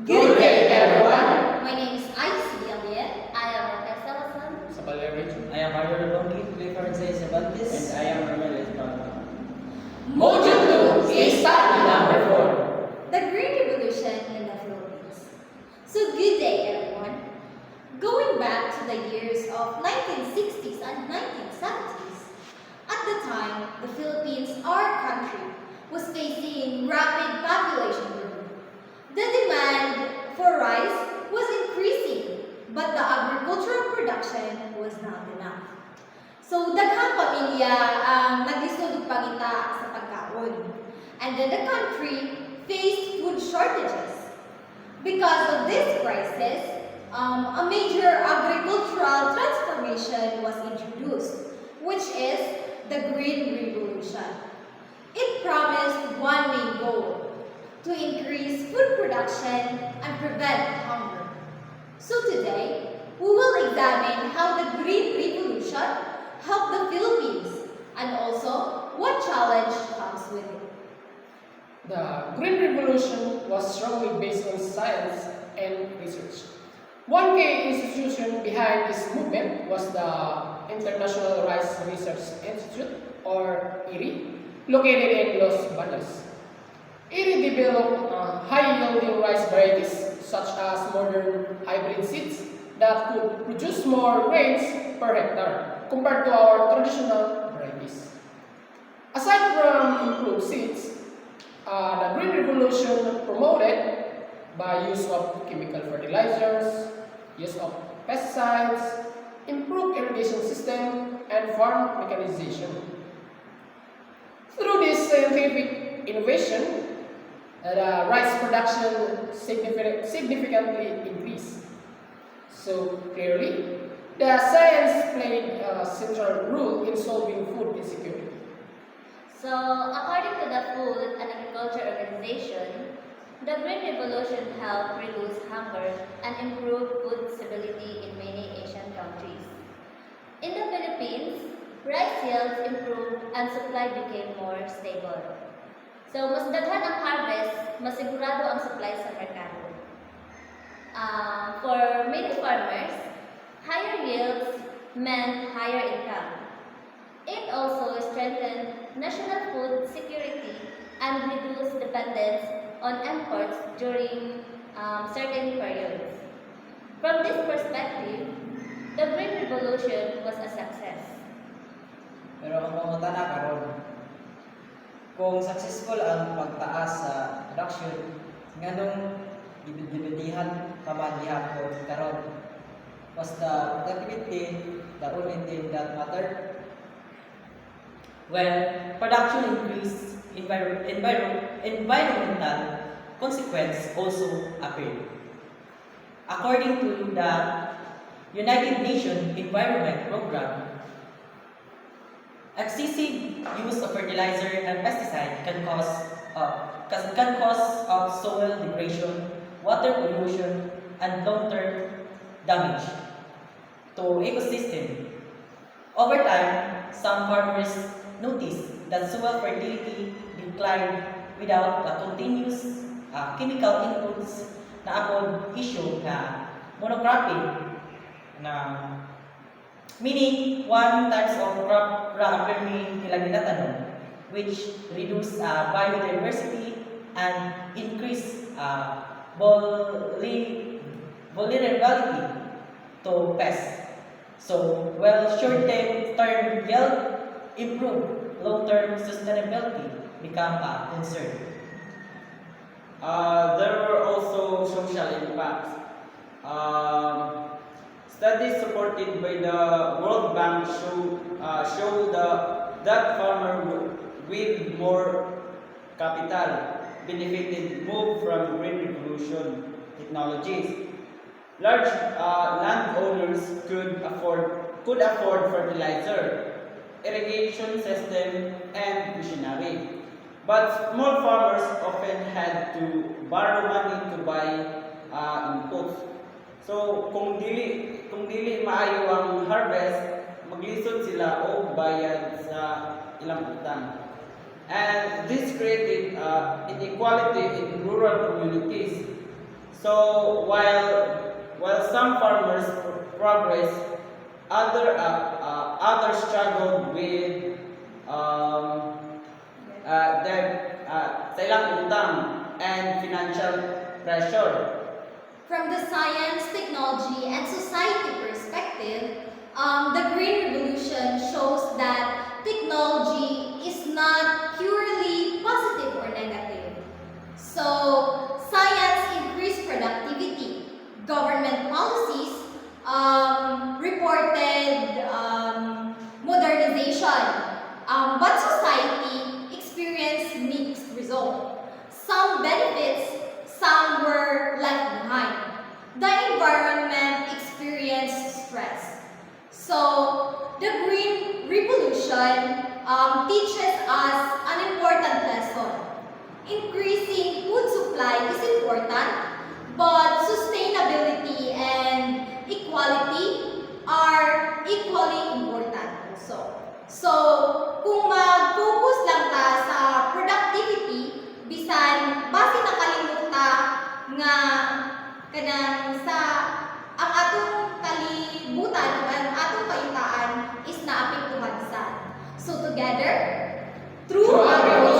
Good day, everyone. My name is Icy Elliot. I am Raquel Salazar. Sabale Rachel. I am Mario Rolongi, Clifford Zay Cervantes. And I am Rameles Pablo. Module 2 is study number 4. The Green Revolution in the Philippines. So good day, everyone. Going back to the years of 1960s and 1970s, at the time, the Philippines, our country, was facing rapid population growth. The demand for rice was increasing, but the agricultural production was not enough. So, daghang pamilya ang naglisod og pangita sa pagkaon. And then the country faced food shortages. Because of this crisis, a major agricultural transformation was introduced, which is the Green Revolution. It promised one main goal: to increase food production and prevent hunger. So today, we will examine how the Green Revolution helped the Philippines and also what challenge comes with it. The Green Revolution was strongly based on science and research. One key institution behind this movement was the International Rice Research Institute, or IRI, located in Los Baños. IRI developed high-yielding rice varieties such as modern hybrid seeds that could produce more grains per hectare compared to our traditional varieties. Aside from improved seeds, the Green Revolution promoted by use of chemical fertilizers, use of pesticides, improved irrigation system, and farm mechanization. Through this scientific innovation, the rice production significantly increased. So clearly, the science played a central role in solving food insecurity. So, according to the Food and Agriculture Organization, the Green Revolution helped reduce hunger and improve food stability in many Asian countries. In the Philippines, rice yields improved and supply became more stable. So, mas daghan ang harvest, mas sigurado ang supply sa merkado. For many farmers, higher yields meant higher income. It also strengthened national food security and reduced dependence on imports during certain periods. From this perspective, the Green Revolution was a success. Pero ang pangutana karon, kung successful ang pagtaas sa production, nganong dibitihan pa man gihapon karon? Was the productivity the only thing that mattered? Well, production increased, environmental consequence also appeared. According to the United Nations Environment Program, excessive use of fertilizer and pesticide can cause of soil degradation, water pollution, and long-term damage to ecosystem. Over time, some farmers noticed that soil fertility declined without the continuous chemical inputs na akong issue na monocropping na meaning one types of crop ra appearing nila ginatanom which reduce biodiversity and increase vulnerability to pests. So, while short-term yield improve, long-term sustainability become a concern. There were also social impacts. Studies supported by the World Bank show that farmers with more capital benefited move from Green Revolution technologies. Large landowners could afford fertilizer, irrigation system, and machinery. But small farmers often had to borrow money to buy inputs. So kung dili maayo ang harvest, maglisod sila o bayad sa ilang utang. And this created inequality in rural communities. So while some farmers progress, others struggled with debt, sa ilang utang and financial pressure. From the science, technology, and society perspective, the Green Revolution shows that technology is not purely positive or negative. So, science increased productivity. Government policies reported modernization, but society experienced mixed results. Some benefits, some were left behind. The environment experienced stress. So, the Green Revolution teaches us an important lesson. Increasing food supply is important, but sustainability and equality are equally important also. So, kung mag-focus lang ta sa productivity, bisan base nakalimot ta nga kanang sa ang atong kalibutan o ang atong kaitaan is naapektuhan sa. So together, through Through our